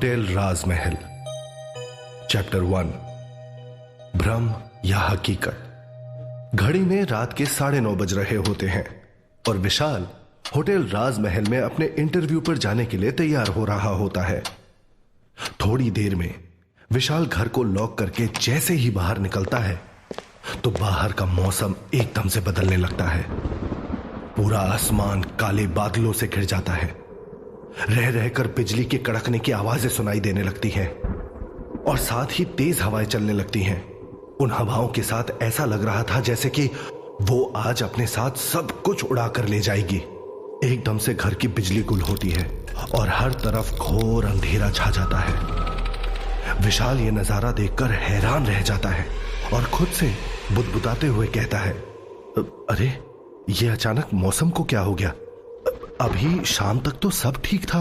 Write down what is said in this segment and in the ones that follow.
Hotel राजमहल। Chapter 1, भ्रम या हकीकत। घड़ी में रात के 9:30 बज रहे होते हैं और विशाल होटल राजमहल में अपने इंटरव्यू पर जाने के लिए तैयार हो रहा होता है। थोड़ी देर में विशाल घर को लॉक करके जैसे ही बाहर निकलता है तो बाहर का मौसम एकदम से बदलने लगता है। पूरा आसमान काले बादलों से घिर जाता है। रह रहकर बिजली के कड़कने की आवाजें सुनाई देने लगती हैं और साथ ही तेज हवाएं चलने लगती हैं। उन हवाओं के साथ ऐसा लग रहा था जैसे कि वो आज अपने साथ सब कुछ उड़ा कर ले जाएगी। एकदम से घर की बिजली गुल होती है और हर तरफ घोर अंधेरा छा जाता है। विशाल ये नजारा देखकर हैरान रह जाता है और खुद से बुदबुदाते हुए कहता है, अरे ये अचानक मौसम को क्या हो गया? अभी शाम तक तो सब ठीक था,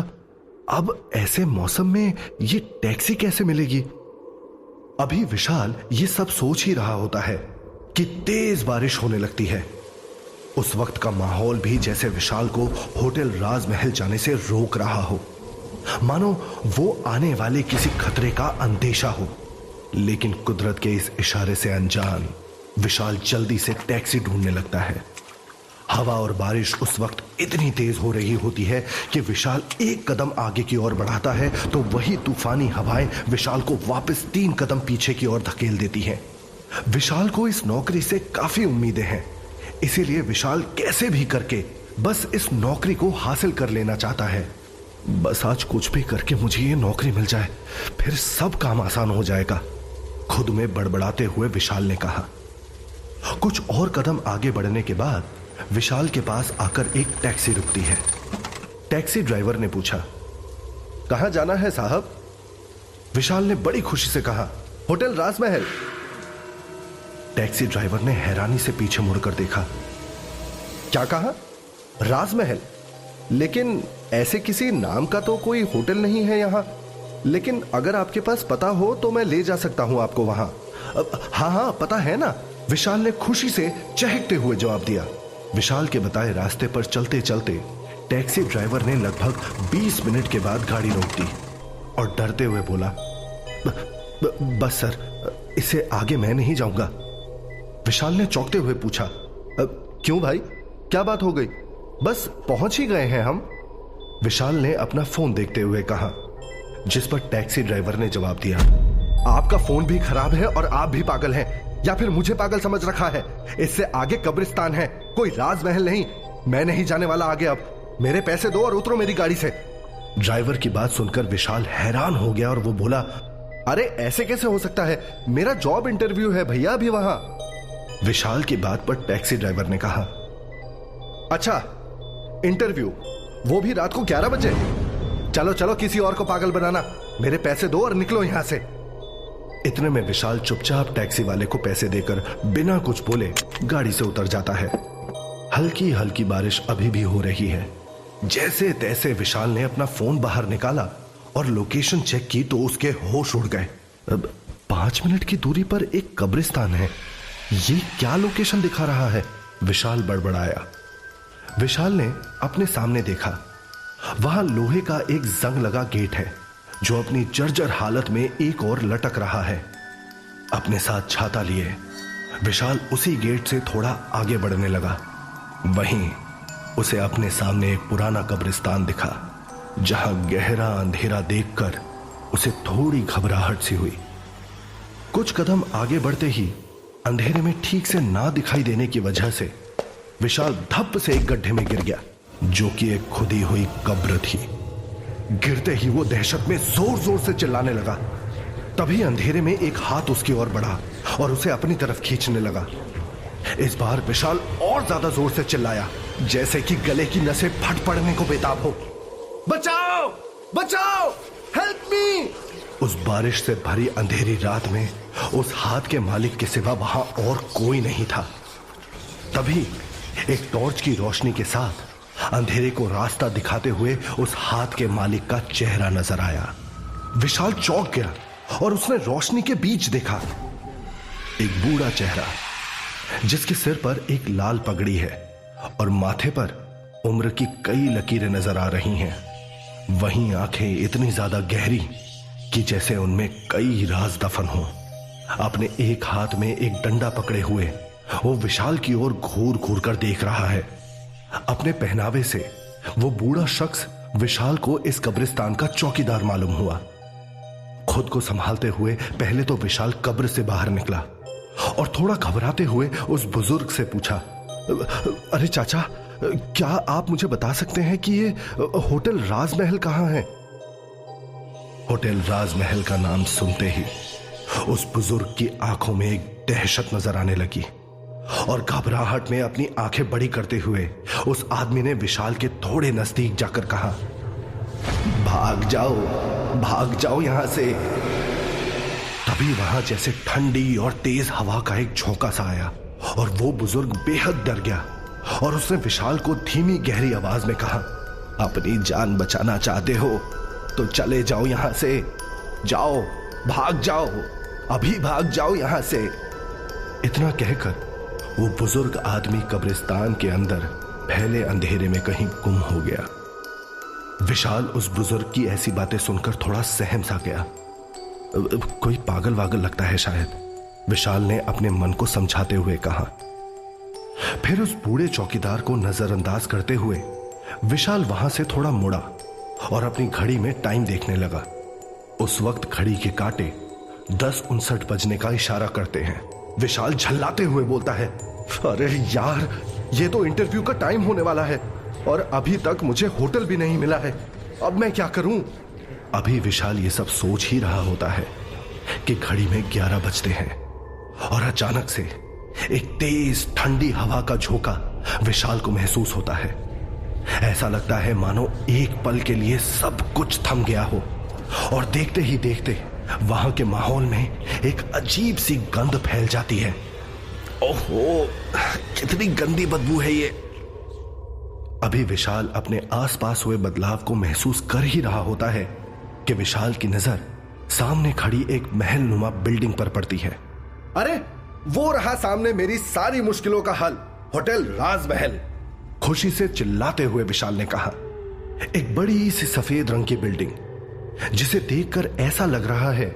अब ऐसे मौसम में ये टैक्सी कैसे मिलेगी? अभी विशाल ये सब सोच ही रहा होता है कि तेज बारिश होने लगती है। उस वक्त का माहौल भी जैसे विशाल को होटल राजमहल जाने से रोक रहा हो, मानो वो आने वाले किसी खतरे का अंदेशा हो। लेकिन कुदरत के इस इशारे से अनजान विशाल जल्दी से टैक्सी ढूंढने लगता है। हवा और बारिश उस वक्त इतनी तेज हो रही होती है कि विशाल एक कदम आगे की ओर बढ़ाता है तो वही तूफानी हवाएं विशाल को वापस 3 कदम पीछे की ओर धकेल देती हैं। विशाल को इस नौकरी से काफी उम्मीदें हैं, इसीलिए विशाल कैसे भी करके बस इस नौकरी को हासिल कर लेना चाहता है। बस आज कुछ भी करके मुझे ये नौकरी मिल जाए, फिर सब काम आसान हो जाएगा, खुद में बड़बड़ाते हुए विशाल ने कहा। कुछ और कदम आगे बढ़ने के बाद विशाल के पास आकर एक टैक्सी रुकती है। टैक्सी ड्राइवर ने पूछा, कहां जाना है साहब? विशाल ने बड़ी खुशी से कहा, होटल राजमहल। टैक्सी ड्राइवर ने हैरानी से पीछे मुड़कर देखा। क्या कहा? राजमहल? लेकिन ऐसे किसी नाम का तो कोई होटल नहीं है यहां। लेकिन अगर आपके पास पता हो तो मैं ले जा सकता हूं आपको वहां। हाँ पता है ना, विशाल ने खुशी से चहकते हुए जवाब दिया। विशाल के बताए रास्ते पर चलते चलते टैक्सी ड्राइवर ने लगभग 20 मिनट के बाद गाड़ी रोक दी और डरते हुए बोला, बस सर, इससे आगे मैं नहीं जाऊंगा। विशाल ने चौंकते हुए पूछा, क्यों भाई, क्या बात हो गई? बस पहुंच ही गए हैं हम। विशाल ने अपना फोन देखते हुए कहा, जिस पर टैक्सी ड्राइवर ने जवाब दिया, आपका फोन भी खराब है और आप भी पागल हैं, या फिर मुझे पागल समझ रखा है? इससे आगे कब्रिस्तान है, कोई राजमहल नहीं। मैं नहीं जाने वाला आगे, अब मेरे पैसे दो और उतरो मेरी गाड़ी से। ड्राइवर की बात सुनकर विशाल हैरान हो गया और वो बोला, अरे ऐसे कैसे हो सकता है, मेरा जॉब इंटरव्यू है भैया अभी वहां। विशाल की बात पर टैक्सी ड्राइवर ने कहा, अच्छा इंटरव्यू, वो भी रात को 11 बजे? चलो चलो किसी और को पागल बनाना, मेरे पैसे दो और निकलो यहां से। इतने में विशाल चुपचाप टैक्सी वाले को पैसे देकर बिना कुछ बोले गाड़ी से उतर जाता है। हल्की हल्की बारिश अभी भी हो रही है। जैसे तैसे विशाल ने अपना फोन बाहर निकाला और लोकेशन चेक की तो उसके होश उड़ गए। 5 मिनट की दूरी पर एक कब्रिस्तान है, ये क्या लोकेशन दिखा रहा है? विशाल बड़बड़ाया। विशाल ने अपने सामने देखा, वहां लोहे का एक जंग लगा गेट है जो अपनी जर्जर हालत में एक और लटक रहा है। अपने साथ छाता लिए विशाल उसी गेट से थोड़ा आगे बढ़ने लगा। वहीं उसे अपने सामने एक पुराना कब्रिस्तान दिखा, जहां गहरा अंधेरा देखकर उसे थोड़ी घबराहट सी हुई। कुछ कदम आगे बढ़ते ही अंधेरे में ठीक से ना दिखाई देने की वजह से विशाल धप से एक गड्ढे में गिर गया, जो कि एक खुदी हुई कब्र थी। गिरते ही वो दहशत में जोर जोर से चिल्लाने लगा। तभी अंधेरे में एक हाथ उसकी ओर बढ़ा और उसे अपनी तरफ खींचने लगा। इस बार विशाल और ज्यादा जोर से चिल्लाया, जैसे कि गले की नसें फट पड़ने को बेताब हो। बचाओ बचाओ, हेल्प मी! उस बारिश से भरी अंधेरी रात में उस हाथ के मालिक के सिवा वहां और कोई नहीं था। तभी एक टॉर्च की रोशनी के साथ अंधेरे को रास्ता दिखाते हुए उस हाथ के मालिक का चेहरा नजर आया। विशाल चौंक गया और उसने रोशनी के बीच देखा एक बूढ़ा चेहरा, जिसके सिर पर एक लाल पगड़ी है और माथे पर उम्र की कई लकीरें नजर आ रही हैं। वहीं आंखें इतनी ज्यादा गहरी कि जैसे उनमें कई राज दफन हो। अपने एक हाथ में एक डंडा पकड़े हुए वो विशाल की ओर घूर घूर कर देख रहा है। अपने पहनावे से वो बूढ़ा शख्स विशाल को इस कब्रिस्तान का चौकीदार मालूम हुआ। खुद को संभालते हुए पहले तो विशाल कब्र से बाहर निकला और थोड़ा घबराते हुए उस बुजुर्ग से पूछा, अरे चाचा, क्या आप मुझे बता सकते हैं कि ये होटल राजमहल कहां है? होटल राजमहल का नाम सुनते ही उस बुजुर्ग की आंखों में एक दहशत नजर आने लगी और घबराहट में अपनी आंखें बड़ी करते हुए उस आदमी ने विशाल के थोड़े नजदीक जाकर कहा, भाग जाओ यहां से। तभी वहां जैसे ठंडी और तेज हवा का एक झोंका सा आया और वो बुजुर्ग बेहद डर गया और उसने विशाल को धीमी गहरी आवाज में कहा, अपनी जान बचाना चाहते हो तो चले जाओ यहां से, जाओ, भाग जाओ, अभी भाग जाओ यहां से। इतना कहकर वो बुजुर्ग आदमी कब्रिस्तान के अंदर फैले अंधेरे में कहीं गुम हो गया। विशाल उस बुजुर्ग की ऐसी बातें सुनकर थोड़ा सहम सा गया। कोई पागल वागल लगता है शायद, विशाल ने अपने मन को समझाते हुए कहा। फिर उस बूढ़े चौकीदार को नजरअंदाज करते हुए विशाल वहां से थोड़ा मुड़ा और अपनी घड़ी में टाइम देखने लगा। उस वक्त घड़ी के कांटे 10:59 बजने का इशारा करते हैं। विशाल झल्लाते हुए बोलता है, अरे यार, ये तो इंटरव्यू का टाइम होने वाला है और अभी तक मुझे होटल भी नहीं मिला है, अब मैं क्या करूं? अभी विशाल ये सब सोच ही रहा होता है कि घड़ी में 11 बजते हैं और अचानक से एक तेज ठंडी हवा का झोंका विशाल को महसूस होता है। ऐसा लगता है मानो एक पल के लिए सब कुछ थम गया हो और देखते ही देखते वहां के माहौल में एक अजीब सी गंध फैल जाती है। ओहो, कितनी गंदी बदबू है ये। अभी विशाल अपने आसपास हुए बदलाव को महसूस कर ही रहा होता है कि विशाल की नजर सामने खड़ी एक महल नुमा बिल्डिंग पर पड़ती है। अरे वो रहा सामने मेरी सारी मुश्किलों का हल, होटल राजमहल, खुशी से चिल्लाते हुए विशाल ने कहा। एक बड़ी सी सफेद रंग की बिल्डिंग जिसे देखकर ऐसा लग रहा है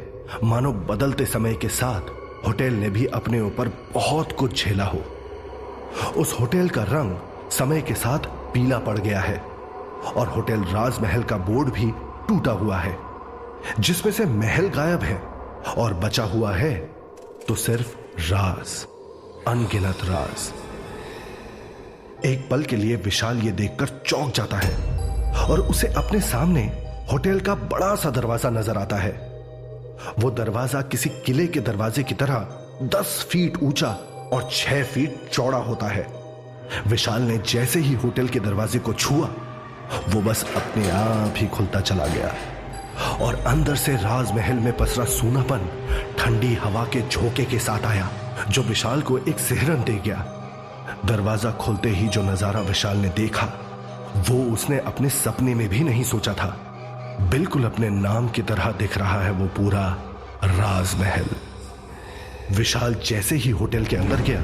मानो बदलते समय के साथ होटल ने भी अपने ऊपर बहुत कुछ झेला हो। उस होटल का रंग समय के साथ पीला पड़ गया है और होटल राजमहल का बोर्ड भी टूटा हुआ है, जिसमें से महल गायब है और बचा हुआ है तो सिर्फ राज, अनगिनत राज। एक पल के लिए विशाल ये देखकर चौंक जाता है और उसे अपने सामने होटल का बड़ा सा दरवाजा नजर आता है। वो दरवाजा किसी किले के दरवाजे की तरह 10 फीट ऊंचा और 6 फीट चौड़ा होता है। विशाल ने जैसे ही होटल के दरवाजे को छुआ, वो बस अपने आप ही खुलता चला गया और अंदर से राजमहल में पसरा सूनापन ठंडी हवा के झोंके के साथ आया, जो विशाल को एक सिहरन दे गया। दरवाजा खुलते ही जो नजारा विशाल ने देखा, वो उसने अपने सपने में भी नहीं सोचा था। बिल्कुल अपने नाम की तरह दिख रहा है वो पूरा राजमहल। विशाल जैसे ही होटल के अंदर गया,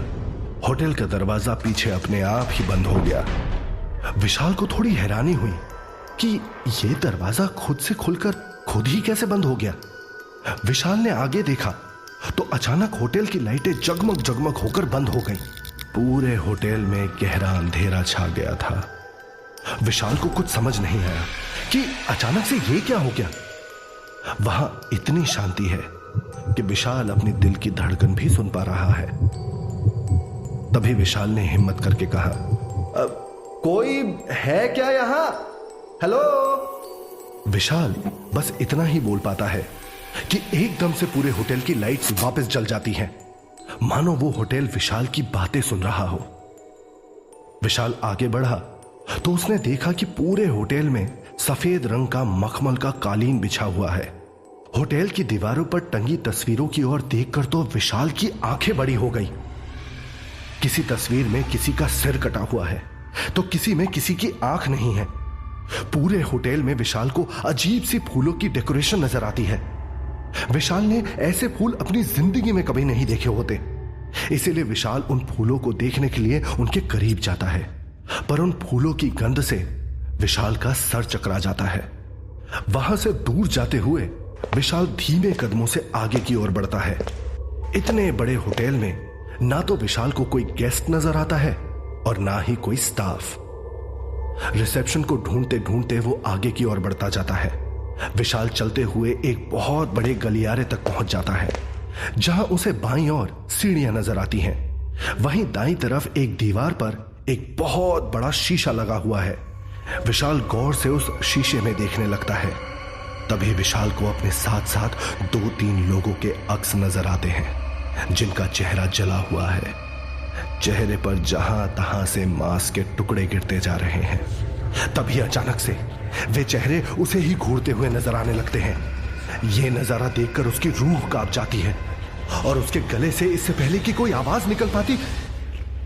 होटल का दरवाजा पीछे अपने आप ही बंद हो गया। विशाल को थोड़ी हैरानी हुई कि यह दरवाजा खुद से खुलकर खुद ही कैसे बंद हो गया। विशाल ने आगे देखा तो अचानक होटल की लाइटें जगमग जगमग होकर बंद हो गईं। पूरे होटल में गहरा अंधेरा छा गया था। विशाल को कुछ समझ नहीं आया कि अचानक से ये क्या हो गया। वहां इतनी शांति है कि विशाल अपने दिल की धड़कन भी सुन पा रहा है। तभी विशाल ने हिम्मत करके कहा, कोई है क्या यहां? हेलो। विशाल बस इतना ही बोल पाता है कि एकदम से पूरे होटल की लाइट्स वापस जल जाती हैं, मानो वो होटल विशाल की बातें सुन रहा हो। विशाल आगे बढ़ा तो उसने देखा कि पूरे होटल में सफेद रंग का मखमल का कालीन बिछा हुआ है। होटल की दीवारों पर टंगी तस्वीरों की ओर देखकर तो विशाल की आंखें बड़ी हो गई। किसी तस्वीर में किसी का सिर कटा हुआ है तो किसी में किसी की आंख नहीं है। पूरे होटल में विशाल को अजीब सी फूलों की डेकोरेशन नजर आती है। विशाल ने ऐसे फूल अपनी जिंदगी में कभी नहीं देखे होते, इसीलिए विशाल उन फूलों को देखने के लिए उनके करीब जाता है, पर उन फूलों की गंध से विशाल का सर चकरा जाता है। वहां से दूर जाते हुए विशाल धीमे कदमों से आगे की ओर बढ़ता है। इतने बड़े होटल में ना तो विशाल को कोई गेस्ट नजर आता है और ना ही कोई स्टाफ। रिसेप्शन को ढूंढते ढूंढते वो आगे की ओर बढ़ता जाता है। विशाल चलते हुए एक बहुत बड़े गलियारे तक पहुंच जाता है, जहां उसे बाईं ओर सीढ़ियां नजर आती हैं। वहीं दाईं तरफ एक दीवार पर एक बहुत बड़ा शीशा लगा हुआ है। विशाल गौर से उस शीशे में देखने लगता है। तभी विशाल को अपने साथ साथ 2-3 लोगों के अक्स नजर आते हैं, जिनका चेहरा जला हुआ है। चेहरे पर जहां तहां से मांस के टुकड़े गिरते जा रहे हैं। तभी अचानक से वे चेहरे उसे ही घूरते हुए नजर आने लगते हैं। यह नजारा देखकर उसकी रूह कांप जाती है और उसके गले से इससे पहले कि कोई आवाज निकल पाती,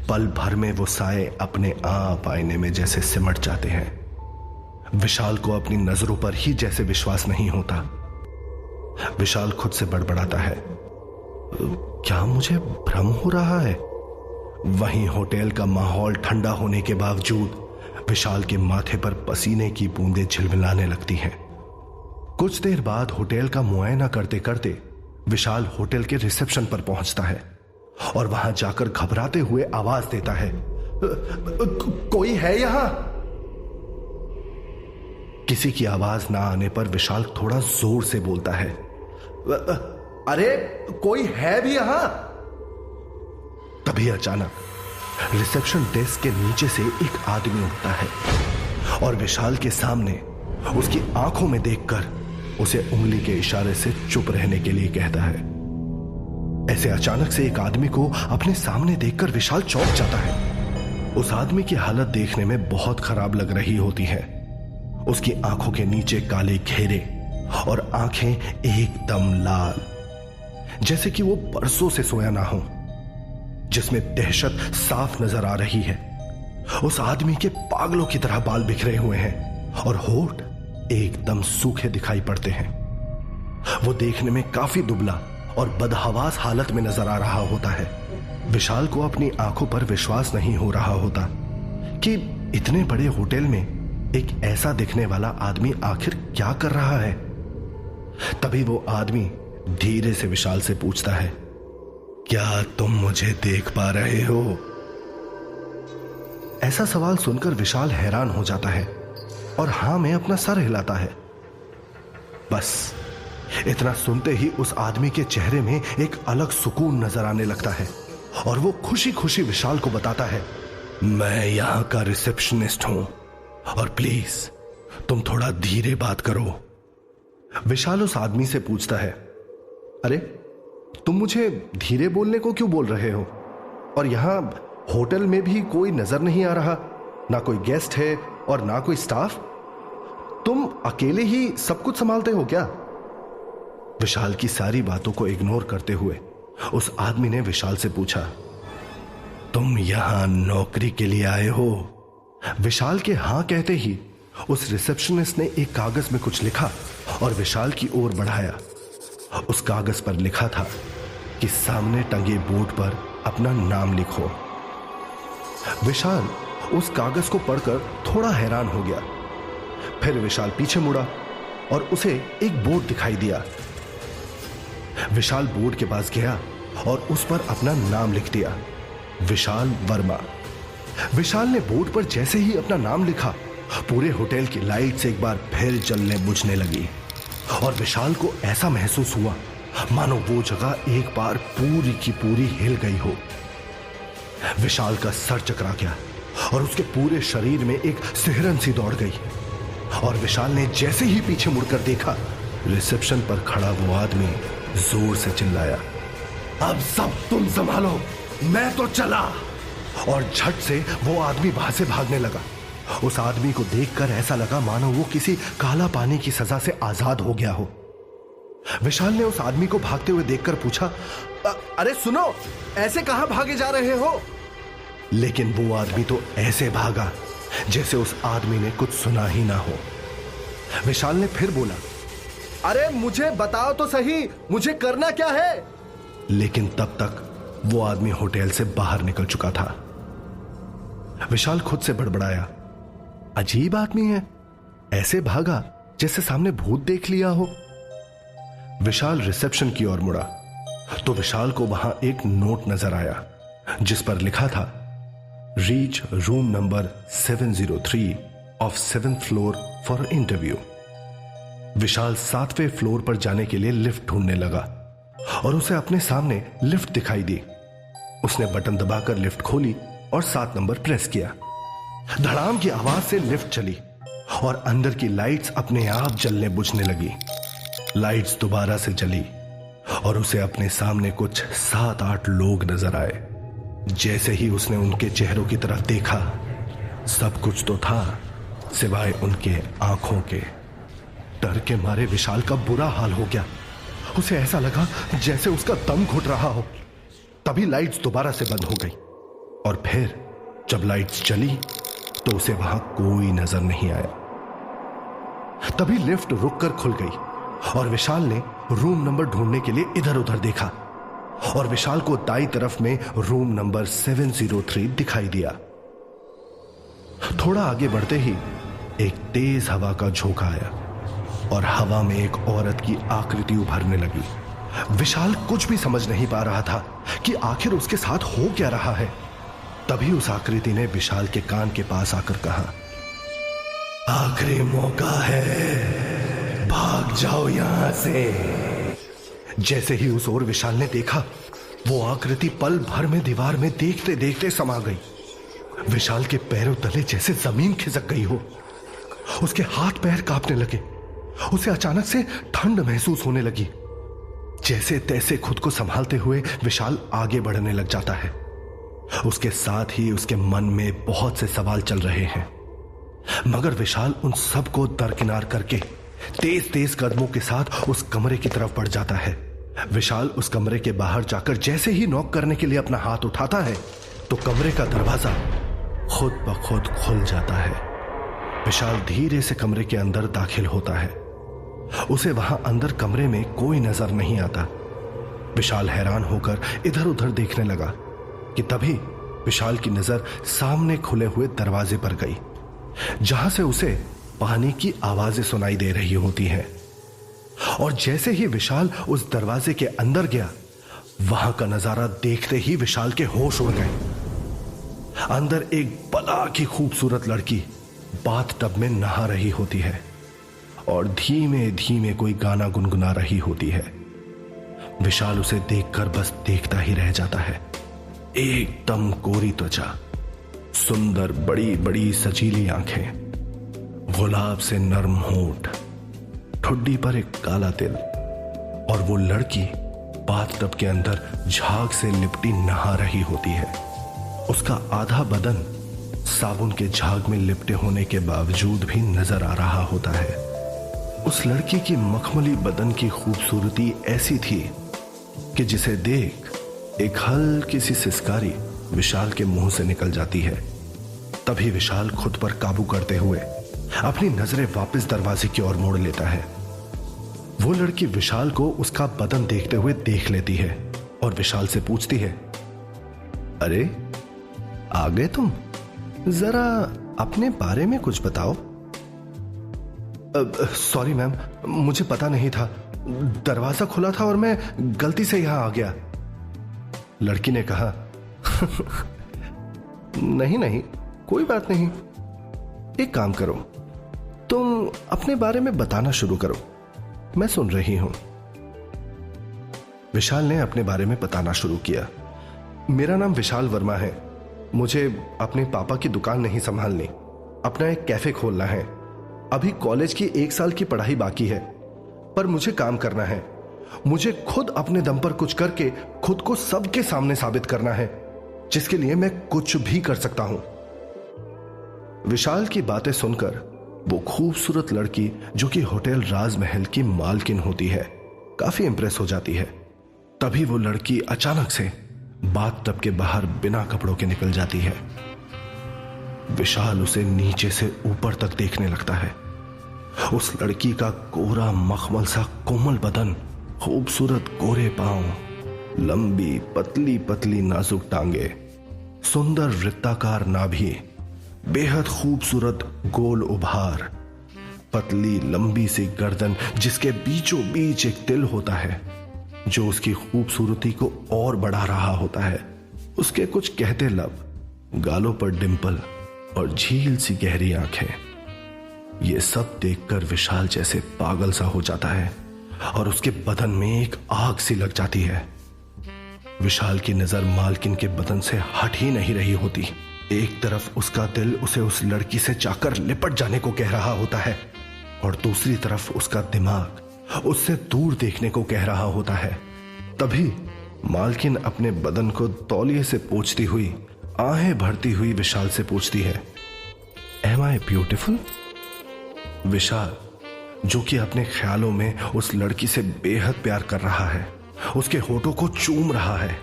पल भर में वो साए अपने आप आईने में जैसे सिमट जाते हैं। विशाल को अपनी नजरों पर ही जैसे विश्वास नहीं होता। विशाल खुद से बड़बड़ाता है, क्या मुझे भ्रम हो रहा है? वहीं होटल का माहौल ठंडा होने के बावजूद विशाल के माथे पर पसीने की बूंदें झिलमिलाने लगती हैं। कुछ देर बाद होटल का मुआयना करते करते विशाल होटल के रिसेप्शन पर पहुंचता है और वहां जाकर घबराते हुए आवाज देता है, कोई है यहां? किसी की आवाज ना आने पर विशाल थोड़ा जोर से बोलता है, अरे कोई है भी यहां? तभी अचानक रिसेप्शन डेस्क के नीचे से एक आदमी उठता है और विशाल के सामने उसकी आंखों में देखकर उसे उंगली के इशारे से चुप रहने के लिए कहता है। ऐसे अचानक से एक आदमी को अपने सामने देखकर विशाल चौंक जाता है। उस आदमी की हालत देखने में बहुत खराब लग रही होती है। उसकी आंखों के नीचे काले घेरे और आंखें एकदम लाल, जैसे कि वो बरसों से सोया ना हो, जिसमें दहशत साफ नजर आ रही है। उस आदमी के पागलों की तरह बाल बिखरे हुए हैं और होठ एकदम सूखे दिखाई पड़ते हैं। वो देखने में काफी दुबला और बदहवास हालत में नजर आ रहा होता है। विशाल को अपनी आंखों पर विश्वास नहीं हो रहा होता कि इतने बड़े होटल में एक ऐसा दिखने वाला आदमी आखिर क्या कर रहा है। तभी वो आदमी धीरे से विशाल से पूछता है, क्या तुम मुझे देख पा रहे हो? ऐसा सवाल सुनकर विशाल हैरान हो जाता है और हां में अपना सर हिलाता है। बस इतना सुनते ही उस आदमी के चेहरे में एक अलग सुकून नजर आने लगता है और वो खुशी खुशी विशाल को बताता है, मैं यहां का रिसेप्शनिस्ट हूं और प्लीज तुम थोड़ा धीरे बात करो। विशाल उस आदमी से पूछता है, अरे तुम मुझे धीरे बोलने को क्यों बोल रहे हो? और यहां होटल में भी कोई नजर नहीं आ रहा, ना कोई गेस्ट है और ना कोई स्टाफ। तुम अकेले ही सब कुछ संभालते हो क्या? विशाल की सारी बातों को इग्नोर करते हुए उस आदमी ने विशाल से पूछा, तुम यहां नौकरी के लिए आए हो? विशाल के हां कहते ही उस रिसेप्शनिस्ट ने एक कागज में कुछ लिखा और विशाल की ओर बढ़ाया। उस कागज पर लिखा था कि सामने टंगे बोर्ड पर अपना नाम लिखो। विशाल उस कागज को पढ़कर थोड़ा हैरान हो गया। फिर विशाल पीछे मुड़ा और उसे एक बोर्ड दिखाई दिया। विशाल बोर्ड के पास गया और उस पर अपना नाम लिख दिया, विशाल वर्मा। विशाल ने बोर्ड पर जैसे ही अपना नाम लिखा, पूरे होटल की लाइट्स एक बार फिर जलने बुझने लगी और विशाल को ऐसा महसूस हुआ मानो वो जगह एक बार पूरी की पूरी हिल गई हो। विशाल का सर चकरा गया और उसके पूरे शरीर में एक सिहरन सी दौड़ गई और विशाल ने जैसे ही पीछे मुड़कर देखा, रिसेप्शन पर खड़ा वो आदमी जोर से चिल्लाया, अब सब तुम संभालो, मैं तो चला। और झट से वो आदमी वहां से भागने लगा। उस आदमी को देखकर ऐसा लगा मानो वो किसी काला पानी की सजा से आजाद हो गया हो। विशाल ने उस आदमी को भागते हुए देखकर पूछा, अरे सुनो, ऐसे कहां भागे जा रहे हो? लेकिन वो आदमी तो ऐसे भागा जैसे उस आदमी ने कुछ सुना ही ना हो। विशाल ने फिर बोला, अरे मुझे बताओ तो सही, मुझे करना क्या है? लेकिन तब तक वो आदमी होटल से बाहर निकल चुका था। विशाल खुद से बड़बड़ाया, अजीब आदमी है, ऐसे भागा जैसे सामने भूत देख लिया हो। विशाल रिसेप्शन की ओर मुड़ा तो विशाल को वहां एक नोट नजर आया जिस पर लिखा था, reach room number 703 of 7th floor for interview. Vishal 7वें फ्लोर पर जाने के लिए लिफ्ट ढूंढने लगा और उसे अपने सामने लिफ्ट दिखाई दी। उसने बटन दबाकर लिफ्ट खोली और 7 नंबर प्रेस किया। धड़ाम की आवाज से लिफ्ट चली और अंदर की लाइट्स अपने आप जलने बुझने लगी। लाइट्स दोबारा से जली और उसे अपने सामने कुछ 7-8 लोग नजर आए। जैसे ही उसने उनके चेहरों की तरफ देखा, सब कुछ तो था सिवाय उनके आंखों के। डर के मारे विशाल का बुरा हाल हो गया। उसे ऐसा लगा जैसे उसका दम घुट रहा हो। तभी लाइट्स दोबारा से बंद हो गई और फिर जब लाइट्स जली तो उसे वहां कोई नजर नहीं आया। तभी लिफ्ट रुककर खुल गई और विशाल ने रूम नंबर ढूंढने के लिए इधर उधर देखा और विशाल को दाईं तरफ में रूम नंबर 703 दिखाई दिया। थोड़ा आगे बढ़ते ही एक तेज हवा का झोंका आया और हवा में एक औरत की आकृति उभरने लगी। विशाल कुछ भी समझ नहीं पा रहा था कि आखिर उसके साथ हो क्या रहा है। तभी उस आकृति ने विशाल के कान के पास आकर कहा, आखिरी मौका है, भाग जाओ यहां से। जैसे ही उस ओर विशाल ने देखा, वो आकृति पल भर में दीवार में देखते देखते समा गई। विशाल के पैरों तले जैसे जमीन खिसक गई हो। उसके हाथ पैर कांपने लगे। उसे अचानक से ठंड महसूस होने लगी। जैसे तैसे खुद को संभालते हुए विशाल आगे बढ़ने लग जाता है। उसके साथ ही उसके मन में बहुत से सवाल चल रहे हैं, मगर विशाल उन सब को दरकिनार करके तेज तेज कदमों के साथ उस कमरे की तरफ बढ़ जाता है। विशाल उस कमरे के बाहर जाकर जैसे ही नॉक करने के लिए अपना हाथ उठाता है तो कमरे का दरवाजा खुद ब खुद खुल जाता है। विशाल धीरे से कमरे के अंदर दाखिल होता है। उसे वहां अंदर कमरे में कोई नजर नहीं आता। विशाल हैरान होकर इधर उधर देखने लगा कि तभी विशाल की नजर सामने खुले हुए दरवाजे पर गई, जहां से उसे पानी की आवाजें सुनाई दे रही होती हैं। और जैसे ही विशाल उस दरवाजे के अंदर गया, वहां का नजारा देखते ही विशाल के होश उड़ गए। अंदर एक बला की खूबसूरत लड़की बाथटब में नहा रही होती है और धीमे धीमे कोई गाना गुनगुना रही होती है। विशाल उसे देखकर बस देखता ही रह जाता है। एकदम कोरी त्वचा, सुंदर बड़ी बड़ी सजीली आंखें, गुलाब से नरम होंठ, ठुड्डी पर एक काला तिल, और वो लड़की बाथटब के अंदर झाग से लिपटी नहा रही होती है। उसका आधा बदन साबुन के झाग में लिपटे होने के बावजूद भी नजर आ रहा होता है। उस लड़की की मखमली बदन की खूबसूरती ऐसी थी कि जिसे देख एक हल्की सी सिसकारी विशाल के मुंह से निकल जाती है। तभी विशाल खुद पर काबू करते हुए अपनी नजरें वापस दरवाजे की ओर मोड़ लेता है। वो लड़की विशाल को उसका बदन देखते हुए देख लेती है और विशाल से पूछती है, अरे आ गए तुम, जरा अपने बारे में कुछ बताओ। सॉरी मैम, मुझे पता नहीं था, दरवाजा खुला था और मैं गलती से यहां आ गया। लड़की ने कहा, नहीं नहीं, कोई बात नहीं, एक काम करो, तुम अपने बारे में बताना शुरू करो, मैं सुन रही हूं। विशाल ने अपने बारे में बताना शुरू किया। मेरा नाम विशाल वर्मा है। मुझे अपने पापा की दुकान नहीं संभालनी, अपना एक कैफे खोलना है। अभी कॉलेज की 1 साल की पढ़ाई बाकी है, पर मुझे काम करना है। मुझे खुद अपने दम पर कुछ करके खुद को सबके सामने साबित करना है, जिसके लिए मैं कुछ भी कर सकता हूं। विशाल की बातें सुनकर वो खूबसूरत लड़की, जो कि होटल राजमहल की मालकिन होती है, काफी इंप्रेस हो जाती है। तभी वो लड़की अचानक से बाथटब के बाहर बिना कपड़ों के निकल जाती है। विशाल उसे नीचे से ऊपर तक देखने लगता है। उस लड़की का कोरा मखमल सा कोमल बदन, खूबसूरत गोरे पांव, लंबी पतली पतली नाजुक टांगे, सुंदर वृत्ताकार नाभि, बेहद खूबसूरत गोल उभार, पतली लंबी सी गर्दन जिसके बीचों बीच एक तिल होता है जो उसकी खूबसूरती को और बढ़ा रहा होता है, उसके कुछ कहते लब, गालों पर डिंपल और झील सी गहरी आंखें। ये सब देखकर विशाल जैसे पागल सा हो जाता है और उसके बदन में एक आग सी लग जाती है। विशाल की नजर मालकिन के बदन से हट ही नहीं रही होती। एक तरफ उसका दिल उसे उस लड़की से चाहकर लिपट जाने को कह रहा होता है और दूसरी तरफ उसका दिमाग उससे दूर देखने को कह रहा होता है। तभी मालकिन अपने बदन को तौलिए से पोंछती हुई, आहें भरती हुई विशाल से पूछती है, एम आई ब्यूटिफुल? विशाल, जो कि अपने ख्यालों में उस लड़की से बेहद प्यार कर रहा है, उसके होठों को चूम रहा है,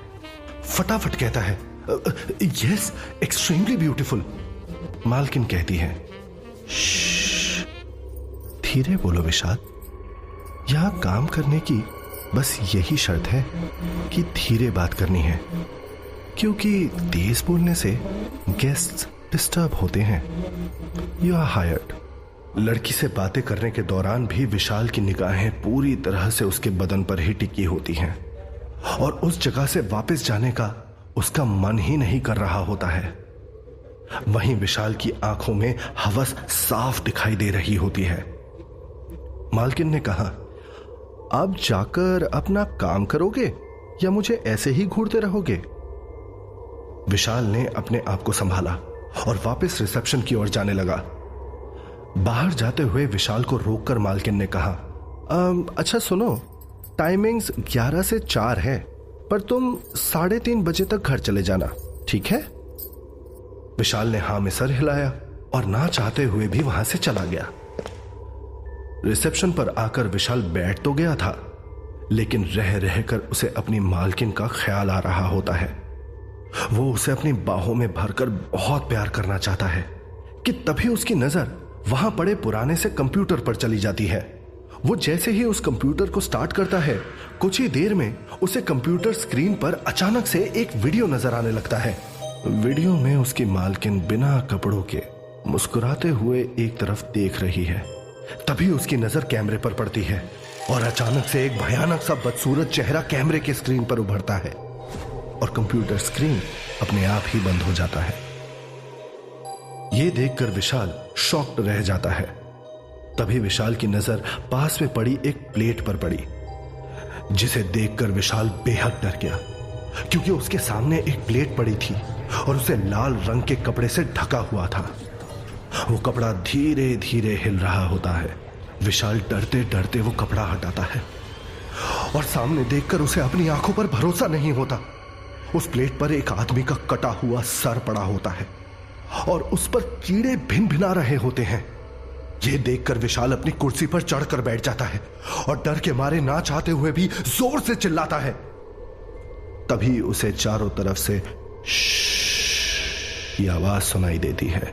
फटाफट कहता है, यस, एक्सट्रीमली ब्यूटिफुल। मालकिन कहती है, धीरे बोलो विशाल, यहां काम करने की बस यही शर्त है कि धीरे बात करनी है, क्योंकि तेज बोलने से गेस्ट्स डिस्टर्ब होते हैं। You are hired. लड़की से बातें करने के दौरान भी विशाल की निगाहें पूरी तरह से उसके बदन पर ही टिकी होती हैं और उस जगह से वापस जाने का उसका मन ही नहीं कर रहा होता है। वहीं विशाल की आंखों में हवस साफ दिखाई दे रही होती है। मालकिन ने कहा, आप जाकर अपना काम करोगे या मुझे ऐसे ही घूरते रहोगे? विशाल ने अपने आप को संभाला और वापस रिसेप्शन की ओर जाने लगा। बाहर जाते हुए विशाल को रोककर मालकिन ने कहा, अच्छा सुनो, टाइमिंग्स 11 से 4 है, पर तुम 3:30 बजे तक घर चले जाना, ठीक है? विशाल ने हां में सर हिलाया और ना चाहते हुए भी वहां से चला गया। रिसेप्शन पर आकर विशाल बैठ तो गया था, लेकिन रह रहकर उसे अपनी मालकिन का ख्याल आ रहा होता है। वो उसे अपनी बाहों में भरकर बहुत प्यार करना चाहता है कि तभी उसकी नजर वहां पड़े पुराने से कंप्यूटर पर चली जाती है। वो जैसे ही उस कंप्यूटर को स्टार्ट करता है, कुछ ही देर में उसे कंप्यूटर स्क्रीन पर अचानक से एक वीडियो नजर आने लगता है। वीडियो में उसकी मालकिन बिना कपड़ों के मुस्कुराते हुए एक तरफ देख रही है। तभी उसकी नजर कैमरे पर पड़ती है और अचानक से एक भयानक सा बदसूरत चेहरा कैमरे के स्क्रीन पर उभरता है और कंप्यूटर स्क्रीन अपने आप ही बंद हो जाता है। यह देखकर विशाल शॉक्ड रह जाता है। तभी विशाल की नजर पास में पड़ी एक प्लेट पर पड़ी, जिसे देखकर विशाल बेहद डर गया, क्योंकि उसके सामने एक प्लेट पड़ी थी और उसे लाल रंग के कपड़े से ढका हुआ था। वो कपड़ा धीरे धीरे हिल रहा होता है। विशाल डरते डरते वो कपड़ा हटाता है और सामने देखकर उसे अपनी आंखों पर भरोसा नहीं होता। उस प्लेट पर एक आदमी का कटा हुआ सर पड़ा होता है और उस पर कीड़े भिन भिना रहे होते हैं। यह देखकर विशाल अपनी कुर्सी पर चढ़कर बैठ जाता है और डर के मारे ना चाहते हुए भी जोर से चिल्लाता है। तभी उसे चारों तरफ से की आवाज सुनाई देती है।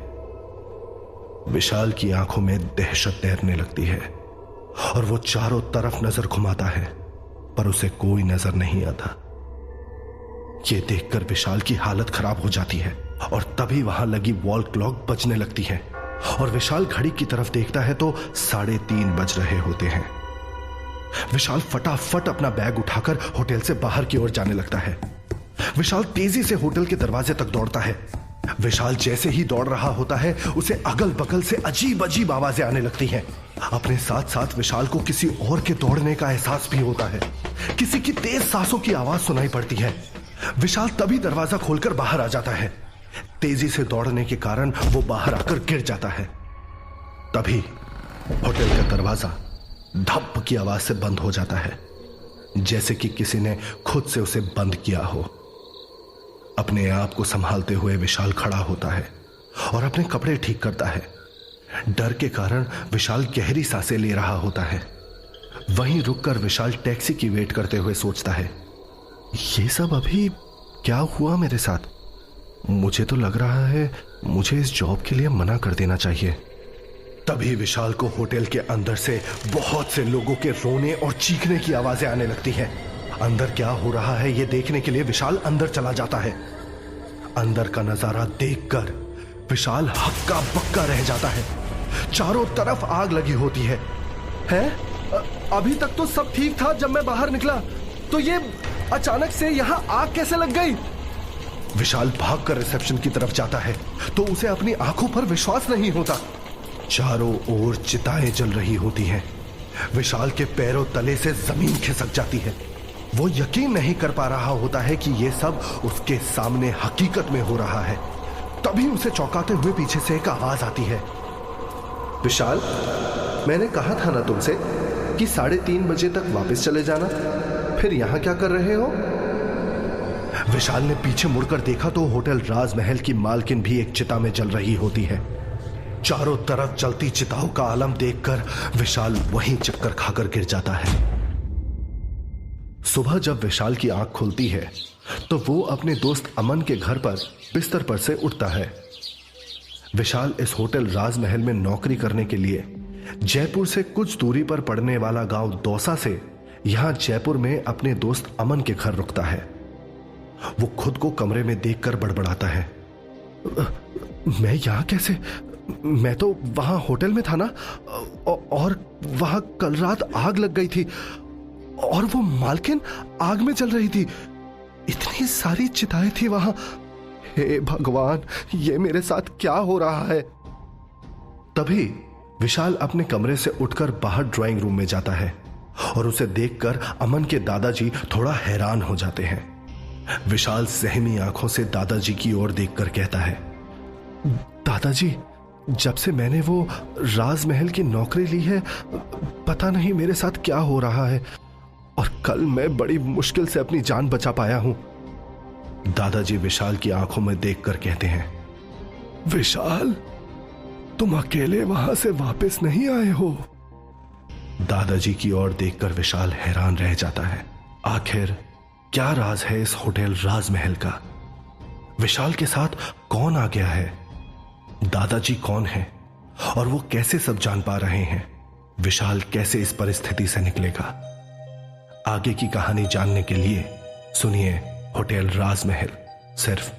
विशाल की आंखों में दहशत तैरने लगती है और वो चारों तरफ नजर घुमाता है, पर उसे कोई नजर नहीं आता। यह देखकर विशाल की हालत खराब हो जाती है और तभी वहां लगी वॉल क्लॉक बजने लगती है और विशाल घड़ी की तरफ देखता है तो 3:30 बज रहे होते हैं। विशाल फटाफट अपना बैग उठाकर होटल से बाहर की ओर जाने लगता है। विशाल तेजी से होटल के दरवाजे तक दौड़ता है। विशाल जैसे ही दौड़ रहा होता है, उसे अगल बगल से अजीब अजीब आवाजें आने लगती हैं। अपने साथ साथ विशाल को किसी और के दौड़ने का एहसास भी होता है। किसी की तेज सांसों की आवाज सुनाई पड़ती है। विशाल तभी दरवाजा खोलकर बाहर आ जाता है। तेजी से दौड़ने के कारण वो बाहर आकर गिर जाता है। तभी होटल का दरवाजा धप की आवाज से बंद हो जाता है, जैसे कि किसी ने खुद से उसे बंद किया हो। अपने आप को संभालते हुए विशाल खड़ा होता है और अपने कपड़े ठीक करता है। डर के कारण विशाल गहरी सांसें ले रहा होता है। वहीं रुककर विशाल टैक्सी की वेट करते हुए सोचता है, ये सब अभी क्या हुआ मेरे साथ? मुझे तो लग रहा है मुझे इस जॉब के लिए मना कर देना चाहिए। तभी विशाल को होटल के अंदर से बहुत से लोगों के रोने और चीखने की आवाजें आने लगती हैं। अंदर क्या हो रहा है यह देखने के लिए विशाल अंदर चला जाता है। अंदर का नजारा देखकर विशाल हक्का बक्का रह जाता है। चारों तरफ आग लगी होती है। अभी तक तो सब ठीक था। जब मैं बाहर निकला तो ये अचानक से यहां आग कैसे लग गई? विशाल भागकर रिसेप्शन की तरफ जाता है तो उसे अपनी आंखों पर विश्वास नहीं होता। चारों ओर चिताएं जल रही होती हैं। विशाल के पैरों तले से जमीन खिसक जाती है। वो यकीन नहीं कर पा रहा होता है कि ये सब उसके सामने हकीकत में हो रहा है। तभी उसे चौंकाते हुए पीछे से एक आवाज आती है। विशाल, मैंने कहा था ना तुमसे कि 3:30 बजे तक वापस चले जाना, फिर यहां क्या कर रहे हो? विशाल ने पीछे मुड़कर देखा तो होटल राजमहल की मालकिन भी एक चिता में जल रही होती है। चारों तरफ जलती चिताओं का आलम देखकर विशाल वहीं चक्कर खाकर गिर जाता है। सुबह जब विशाल की आंख खुलती है तो वो अपने दोस्त अमन के घर पर बिस्तर पर से उठता है। विशाल इस होटल राजमहल में नौकरी करने के लिए जयपुर से कुछ दूरी पर पड़ने वाला गांव दौसा से यहां जयपुर में अपने दोस्त अमन के घर रुकता है। वो खुद को कमरे में देखकर बड़बड़ाता है, मैं यहां कैसे? मैं तो वहां होटल में था ना, और वहां कल रात आग लग गई थी और वो मालकिन आग में जल रही थी। इतनी सारी चिताएं थी वहां। हे भगवान, ये मेरे साथ क्या हो रहा है? तभी विशाल अपने कमरे से उठकर बाहर ड्राइंग रूम में जाता है और उसे देखकर अमन के दादाजी थोड़ा हैरान हो जाते हैं। विशाल सहमी आंखों से दादाजी की ओर देखकर कहता है, दादाजी, जब से मैंने वो राजमहल की नौकरी ली है, पता नहीं मेरे साथ क्या हो रहा है, और कल मैं बड़ी मुश्किल से अपनी जान बचा पाया हूं। दादाजी विशाल की आंखों में देखकर कहते हैं, विशाल, तुम अकेले वहां से वापस नहीं आए हो? दादाजी की ओर देखकर विशाल हैरान रह जाता है। आखिर क्या राज है इस होटल राजमहल का? विशाल के साथ कौन आ गया है? दादाजी कौन है और वो कैसे सब जान पा रहे हैं? विशाल कैसे इस परिस्थिति से निकलेगा? आगे की कहानी जानने के लिए सुनिए होटल राजमहल, सिर्फ